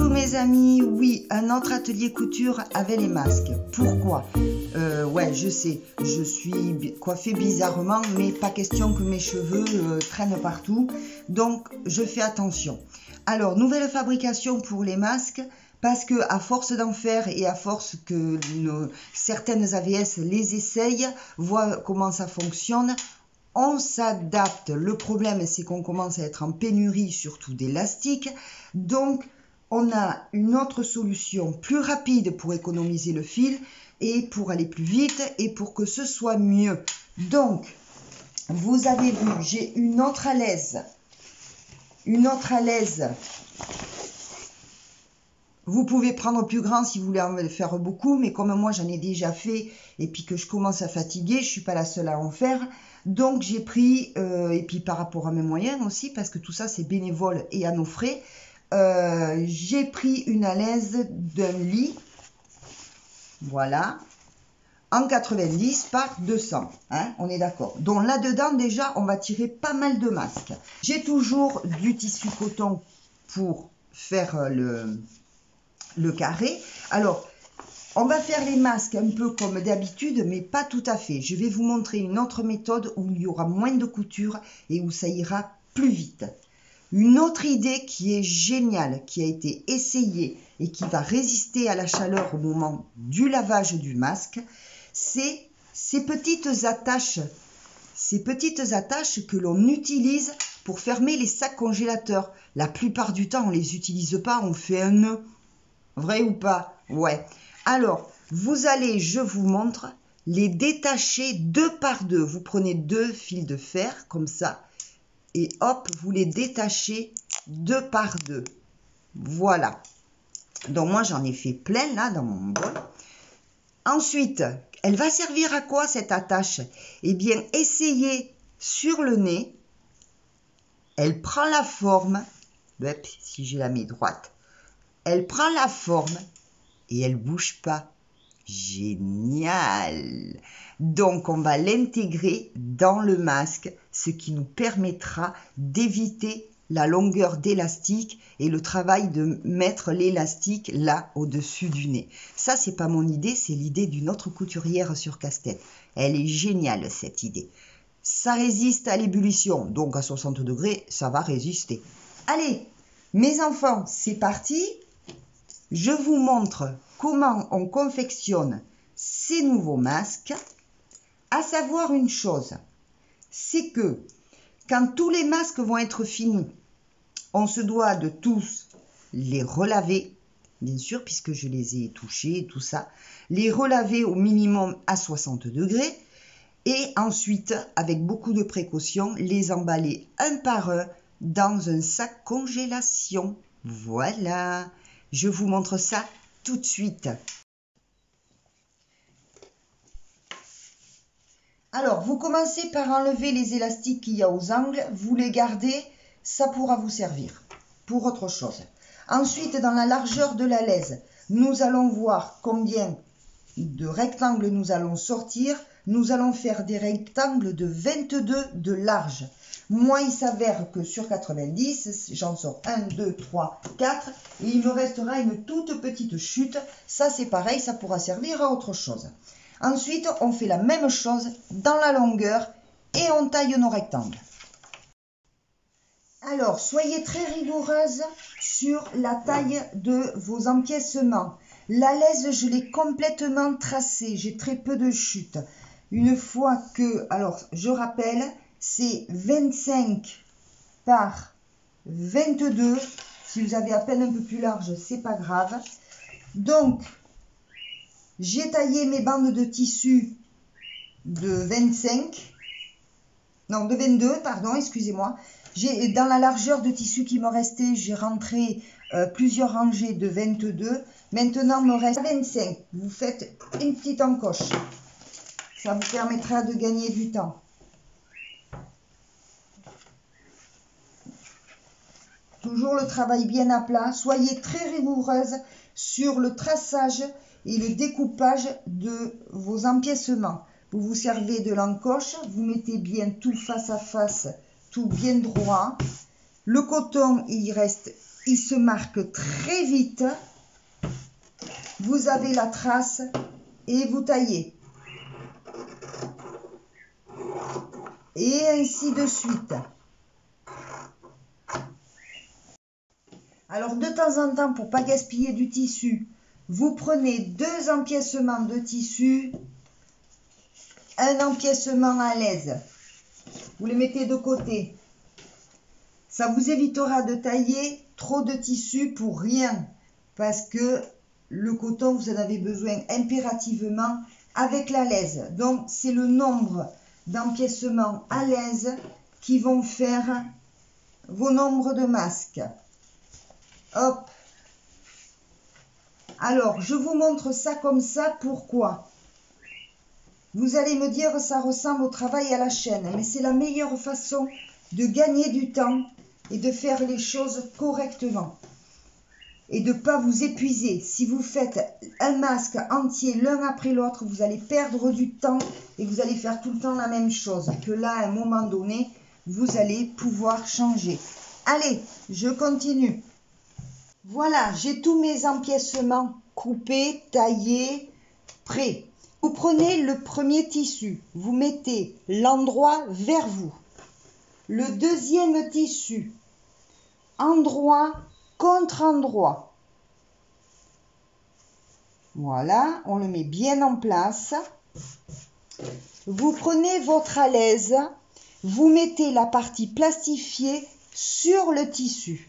Coucou mes amis, oui, un autre atelier couture avec les masques. Pourquoi? Ouais, je sais, je suis coiffée bizarrement, mais pas question que mes cheveux traînent partout, donc je fais attention. Alors, nouvelle fabrication pour les masques, parce que à force d'en faire et à force que certaines AVS les essayent, voient comment ça fonctionne, on s'adapte. Le problème, c'est qu'on commence à être en pénurie, surtout d'élastique. Donc, on a une autre solution plus rapide pour économiser le fil et pour aller plus vite et pour que ce soit mieux. Donc, vous avez vu, j'ai une autre à l'aise. Une autre à l'aise. Vous pouvez prendre plus grand si vous voulez en faire beaucoup, mais comme moi j'en ai déjà fait et puis que je commence à fatiguer, je ne suis pas la seule à en faire. Donc j'ai pris, et puis par rapport à mes moyens aussi, parce que tout ça c'est bénévole et à nos frais, j'ai pris une alaise d'un lit, voilà, en 90 par 200, hein, on est d'accord. Donc là-dedans déjà on va tirer pas mal de masques. J'ai toujours du tissu coton pour faire le carré. Alors, on va faire les masques un peu comme d'habitude, mais pas tout à fait. Je vais vous montrer une autre méthode où il y aura moins de couture et où ça ira plus vite. Une autre idée qui est géniale, qui a été essayée et qui va résister à la chaleur au moment du lavage du masque, c'est ces petites attaches. Ces petites attaches que l'on utilise pour fermer les sacs congélateurs. La plupart du temps, on ne les utilise pas, on fait un nœud. Vrai ou pas? Ouais. Alors, vous allez, je vous montre, les détacher deux par deux. Vous prenez deux fils de fer, comme ça, et hop, vous les détachez deux par deux. Voilà. Donc, moi, j'en ai fait plein, là, dans mon bol. Ensuite, elle va servir à quoi, cette attache? Eh bien, essayez sur le nez. Elle prend la forme. Hop, si je la mets droite. Elle prend la forme et elle bouge pas. Génial! Donc, on va l'intégrer dans le masque, ce qui nous permettra d'éviter la longueur d'élastique et le travail de mettre l'élastique là au-dessus du nez. Ça, c'est pas mon idée, c'est l'idée d'une autre couturière sur casse-tête. Elle est géniale, cette idée. Ça résiste à l'ébullition, donc à 60 degrés, ça va résister. Allez, mes enfants, c'est parti! Je vous montre comment on confectionne ces nouveaux masques. À savoir une chose, c'est que quand tous les masques vont être finis, on se doit de tous les relaver, bien sûr, puisque je les ai touchés, tout ça, les relaver au minimum à 60 degrés et ensuite, avec beaucoup de précautions, les emballer un par un dans un sac congélation. Voilà. Je vous montre ça tout de suite. Alors, vous commencez par enlever les élastiques qu'il y a aux angles. Vous les gardez, ça pourra vous servir pour autre chose. Ensuite, dans la largeur de la laise, nous allons voir combien de rectangles nous allons sortir. Nous allons faire des rectangles de 22 de large. Moi, il s'avère que sur 90, j'en sors 1, 2, 3, 4 et il me restera une toute petite chute. Ça, c'est pareil, ça pourra servir à autre chose. Ensuite, on fait la même chose dans la longueur et on taille nos rectangles. Alors, soyez très rigoureuse sur la taille de vos empiècements. La laise, je l'ai complètement tracée, j'ai très peu de chute. Une fois que, alors, je rappelle, c'est 25 par 22. Si vous avez à peine un peu plus large, c'est pas grave. Donc, j'ai taillé mes bandes de tissu de 25. Non, de 22, pardon, excusez-moi. Dans la largeur de tissu qui me restait, j'ai rentré plusieurs rangées de 22. Maintenant, il me reste 25. Vous faites une petite encoche. Ça vous permettra de gagner du temps. Toujours le travail bien à plat. Soyez très rigoureuse sur le traçage et le découpage de vos empiècements. Vous vous servez de l'encoche, vous mettez bien tout face à face, tout bien droit. Le coton, il reste il se marque très vite. Vous avez la trace et vous taillez. Et ainsi de suite. Alors de temps en temps, pour pas gaspiller du tissu, vous prenez 2 empiècements de tissu, un empiècement à l'aise. Vous les mettez de côté. Ça vous évitera de tailler trop de tissu pour rien. Parce que le coton, vous en avez besoin impérativement avec la laise. Donc c'est le nombre d'empiècements à l'aise qui vont faire vos nombres de masques. Hop. Alors, je vous montre ça comme ça. Pourquoi? Vous allez me dire, ça ressemble au travail à la chaîne. Mais c'est la meilleure façon de gagner du temps et de faire les choses correctement. Et de ne pas vous épuiser. Si vous faites un masque entier l'un après l'autre, vous allez perdre du temps et vous allez faire tout le temps la même chose. Que là, à un moment donné, vous allez pouvoir changer. Allez, je continue. Voilà, j'ai tous mes empiècements coupés, taillés, prêts. Vous prenez le premier tissu, vous mettez l'endroit vers vous. Le deuxième tissu, endroit contre endroit. Voilà, on le met bien en place. Vous prenez votre alaise, vous mettez la partie plastifiée sur le tissu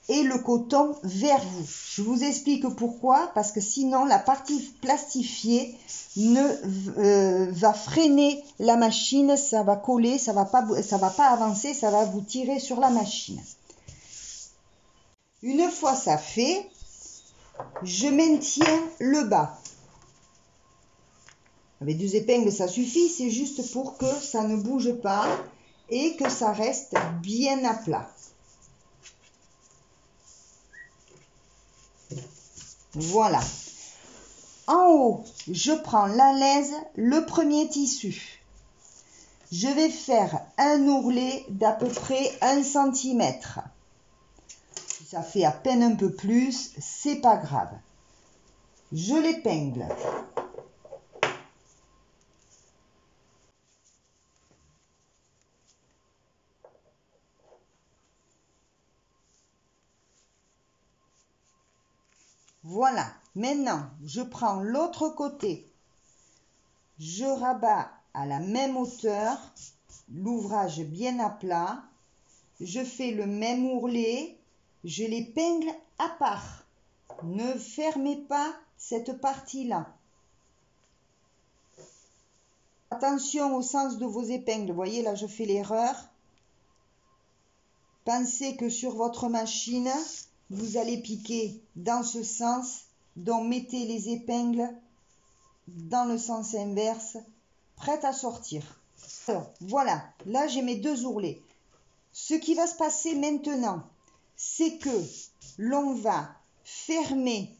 et le coton vers vous. Je vous explique pourquoi, parce que sinon la partie plastifiée va freiner la machine, ça va coller, ça va pas avancer, ça va vous tirer sur la machine. Une fois ça fait, je maintiens le bas. Avec 2 épingles, ça suffit, c'est juste pour que ça ne bouge pas et que ça reste bien à plat. Voilà. En haut, je prends la laise, le premier tissu. Je vais faire un ourlet d'à peu près 1 cm. Si ça fait à peine un peu plus, c'est pas grave. Je l'épingle. Voilà. Maintenant, je prends l'autre côté. Je rabats à la même hauteur, l'ouvrage bien à plat. Je fais le même ourlet, je l'épingle à part. Ne fermez pas cette partie-là. Attention au sens de vos épingles. Vous voyez, là, je fais l'erreur. Pensez que sur votre machine, vous allez piquer dans ce sens. Donc, mettez les épingles dans le sens inverse, prêtes à sortir. Alors, voilà. Là, j'ai mes 2 ourlets. Ce qui va se passer maintenant, c'est que l'on va fermer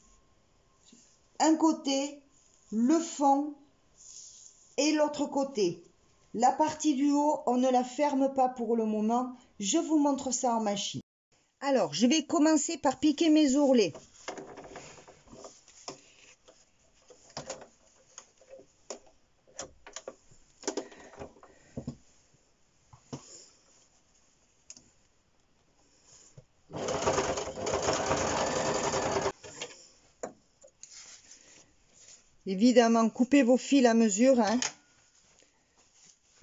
un côté, le fond et l'autre côté. La partie du haut, on ne la ferme pas pour le moment. Je vous montre ça en machine. Alors, je vais commencer par piquer mes ourlets. Évidemment, coupez vos fils à mesure. Hein.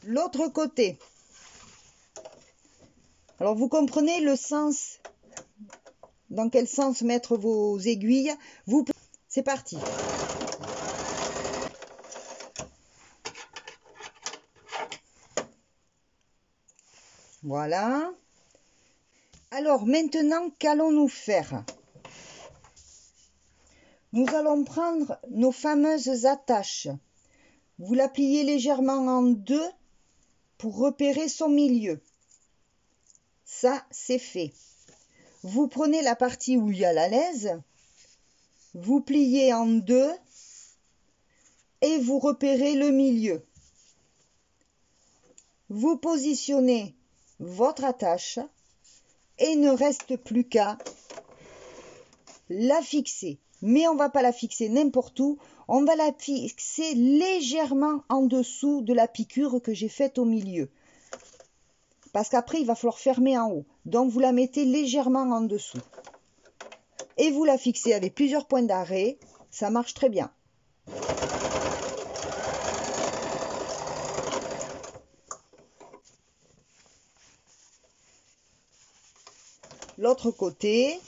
L'autre côté. Alors, vous comprenez le sens, dans quel sens mettre vos aiguilles. C'est parti. Voilà. Alors, maintenant, qu'allons-nous faire? Nous allons prendre nos fameuses attaches. Vous la pliez légèrement en 2 pour repérer son milieu. Ça, c'est fait. Vous prenez la partie où il y a la laise, vous pliez en 2 et vous repérez le milieu. Vous positionnez votre attache et il ne reste plus qu'à la fixer. Mais on ne va pas la fixer n'importe où. On va la fixer légèrement en dessous de la piqûre que j'ai faite au milieu. Parce qu'après, il va falloir fermer en haut. Donc, vous la mettez légèrement en dessous. Et vous la fixez avec plusieurs points d'arrêt. Ça marche très bien. L'autre côté.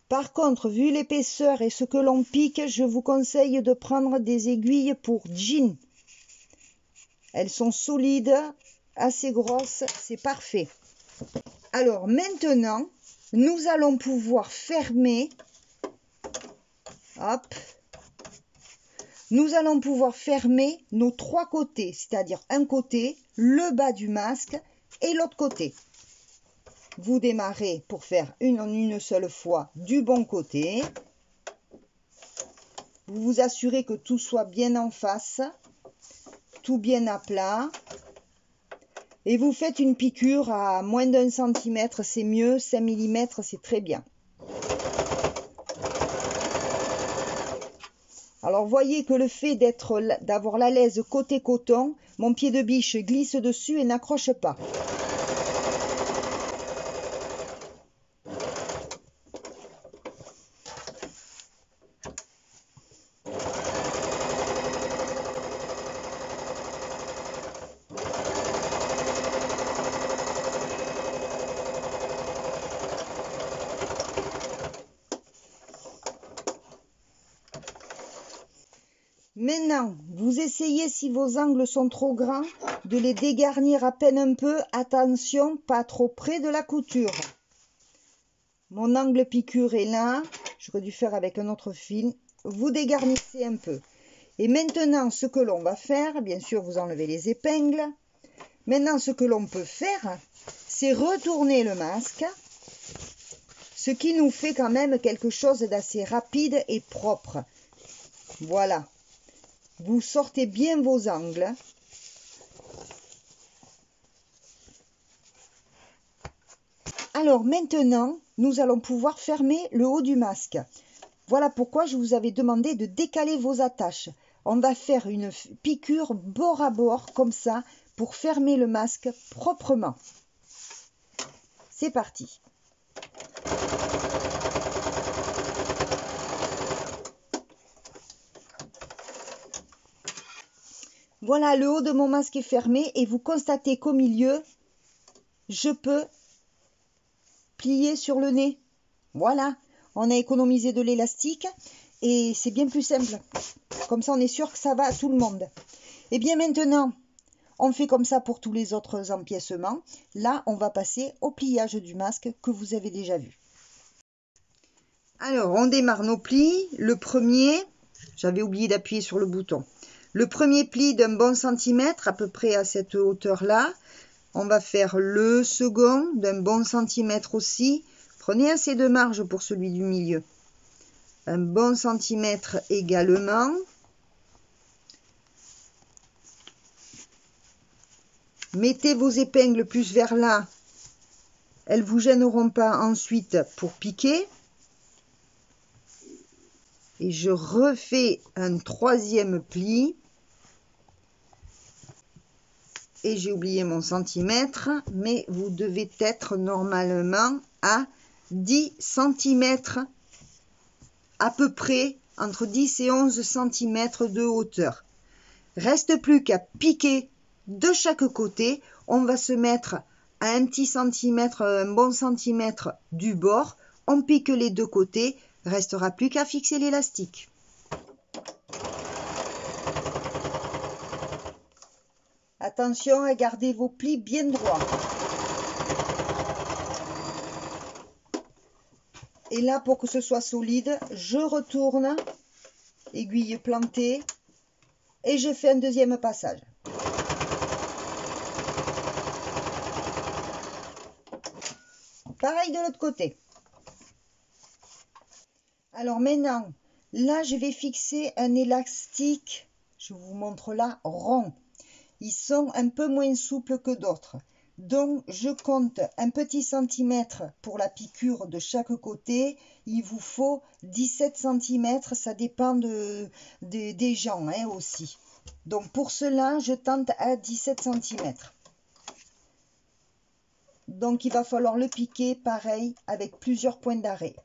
Par contre, vu l'épaisseur et ce que l'on pique, je vous conseille de prendre des aiguilles pour jean. Elles sont solides, assez grosses, c'est parfait. Alors maintenant, nous allons pouvoir fermer. Hop. Nous allons pouvoir fermer nos trois côtés, c'est-à-dire un côté, le bas du masque et l'autre côté. Vous démarrez pour faire en une seule fois du bon côté. Vous vous assurez que tout soit bien en face, tout bien à plat. Et vous faites une piqûre à moins d'1 cm, c'est mieux, 5 mm, c'est très bien. Alors voyez que le fait d'avoir la laise côté coton, mon pied de biche glisse dessus et n'accroche pas. Maintenant, vous essayez, si vos angles sont trop grands, de les dégarnir à peine un peu. Attention, pas trop près de la couture. Mon angle piqûre est là. J'aurais dû faire avec un autre fil. Vous dégarnissez un peu. Et maintenant, ce que l'on va faire, bien sûr, vous enlevez les épingles. Maintenant, ce que l'on peut faire, c'est retourner le masque. Ce qui nous fait quand même quelque chose d'assez rapide et propre. Voilà. Vous sortez bien vos angles. Alors maintenant, nous allons pouvoir fermer le haut du masque. Voilà pourquoi je vous avais demandé de décaler vos attaches. On va faire une piqûre bord à bord, comme ça, pour fermer le masque proprement. C'est parti. Voilà, le haut de mon masque est fermé et vous constatez qu'au milieu, je peux plier sur le nez. Voilà, on a économisé de l'élastique et c'est bien plus simple. Comme ça, on est sûr que ça va à tout le monde. Et bien maintenant, on fait comme ça pour tous les autres empiècements. Là, on va passer au pliage du masque que vous avez déjà vu. Alors, on démarre nos plis. Le premier, j'avais oublié d'appuyer sur le bouton. Le premier pli d'un bon centimètre, à peu près à cette hauteur-là. On va faire le second d'un bon centimètre aussi. Prenez assez de marge pour celui du milieu. Un bon centimètre également. Mettez vos épingles plus vers là. Elles ne vous gêneront pas ensuite pour piquer. Et je refais un troisième pli. Et j'ai oublié mon centimètre, mais vous devez être normalement à 10 cm, à peu près entre 10 et 11 cm de hauteur. Reste plus qu'à piquer de chaque côté. On va se mettre à un petit centimètre, un bon centimètre du bord. On pique les deux côtés. Restera plus qu'à fixer l'élastique. Attention à garder vos plis bien droits. Et là, pour que ce soit solide, je retourne, aiguille plantée, et je fais un deuxième passage. Pareil de l'autre côté. Alors maintenant, là, je vais fixer un élastique, je vous montre là, rond. Ils sont un peu moins souples que d'autres. Donc, je compte un petit centimètre pour la piqûre de chaque côté. Il vous faut 17 cm, ça dépend des gens hein, aussi. Donc, pour cela, je tente à 17 cm. Donc, il va falloir le piquer pareil avec plusieurs points d'arrêt.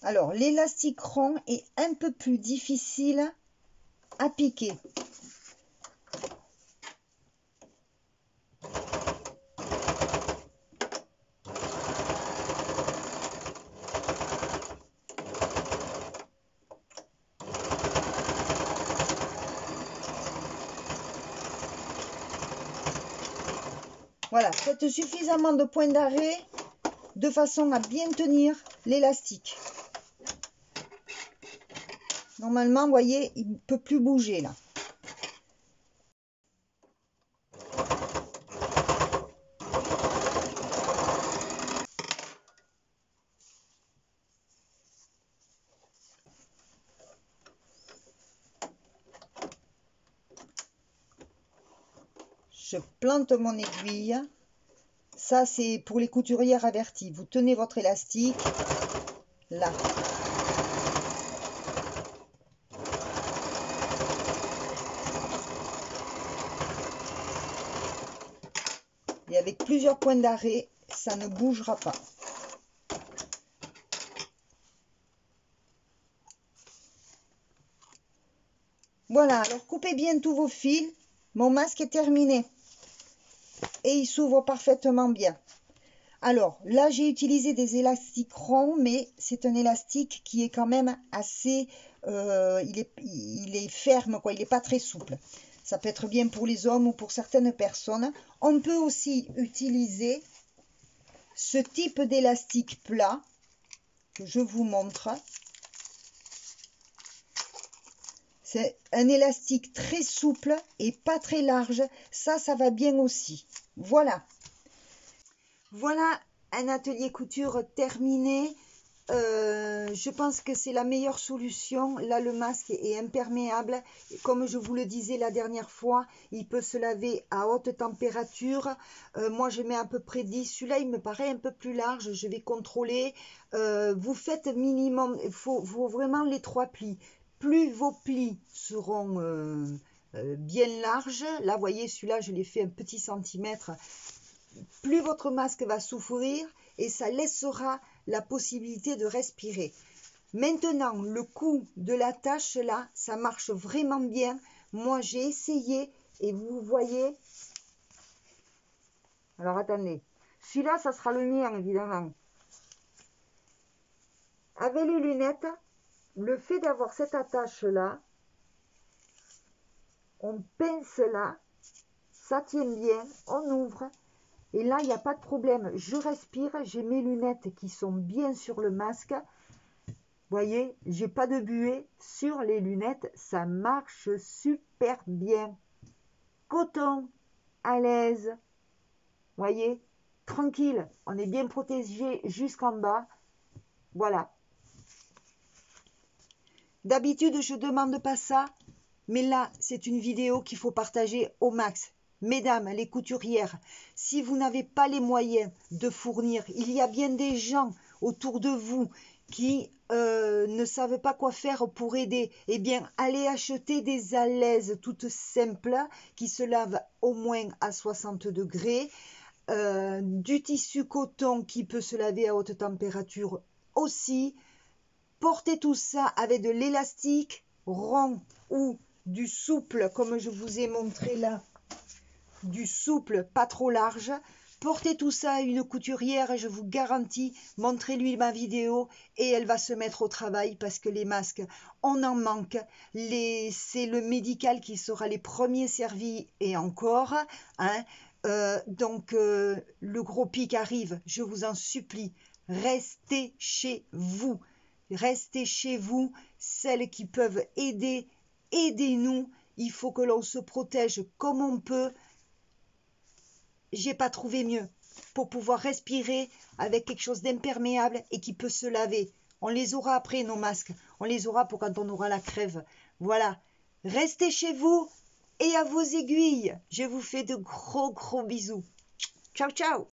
Alors, l'élastique rond est un peu plus difficile à piquer. Voilà, faites suffisamment de points d'arrêt de façon à bien tenir l'élastique. Normalement, vous voyez, il ne peut plus bouger là. Je plante mon aiguille. Ça, c'est pour les couturières averties. Vous tenez votre élastique là. Et avec plusieurs points d'arrêt, ça ne bougera pas. Voilà, alors coupez bien tous vos fils. Mon masque est terminé. Et il s'ouvre parfaitement bien. Alors là, j'ai utilisé des élastiques ronds, mais c'est un élastique qui est quand même assez... il est ferme, quoi. Il n'est pas très souple. Ça peut être bien pour les hommes ou pour certaines personnes. On peut aussi utiliser ce type d'élastique plat que je vous montre. C'est un élastique très souple et pas très large. Ça va bien aussi. Voilà. Voilà un atelier couture terminé. Je pense que c'est la meilleure solution. Là, le masque est imperméable. Comme je vous le disais la dernière fois, il peut se laver à haute température. Moi, je mets à peu près 10. Celui-là, il me paraît un peu plus large. Je vais contrôler. Vous faites minimum, il faut vraiment les 3 plis. Plus vos plis seront bien larges. Là, vous voyez, celui-là, je l'ai fait un petit centimètre. Plus votre masque va souffrir et ça laissera la possibilité de respirer. Maintenant, le coup de la tâche là, ça marche vraiment bien. Moi, j'ai essayé et vous voyez. Alors, attendez. Celui-là, ça sera le mien, évidemment. Avec les lunettes, le fait d'avoir cette attache là, on pince là, ça tient bien, on ouvre. Et là, il n'y a pas de problème. Je respire, j'ai mes lunettes qui sont bien sur le masque. Vous voyez, j'ai pas de buée sur les lunettes. Ça marche super bien. Coton, à l'aise. Vous voyez, tranquille. On est bien protégé jusqu'en bas. Voilà. D'habitude, je ne demande pas ça. Mais là, c'est une vidéo qu'il faut partager au max. Mesdames, les couturières, si vous n'avez pas les moyens de fournir, il y a bien des gens autour de vous qui ne savent pas quoi faire pour aider. Eh bien, allez acheter des alaises toutes simples qui se lavent au moins à 60 degrés. Du tissu coton qui peut se laver à haute température aussi. Portez tout ça avec de l'élastique rond ou du souple, comme je vous ai montré là, du souple, pas trop large. Portez tout ça à une couturière et je vous garantis, montrez-lui ma vidéo et elle va se mettre au travail parce que les masques, on en manque. C'est le médical qui sera les premiers servis et encore. Hein. Donc, le gros pic arrive, je vous en supplie, restez chez vous. Restez chez vous, celles qui peuvent aider, aidez-nous. Il faut que l'on se protège comme on peut. J'ai pas trouvé mieux. pour pouvoir respirer avec quelque chose d'imperméable et qui peut se laver. On les aura après, nos masques. On les aura pour quand on aura la crève. Voilà. Restez chez vous et à vos aiguilles. Je vous fais de gros bisous. Ciao, ciao.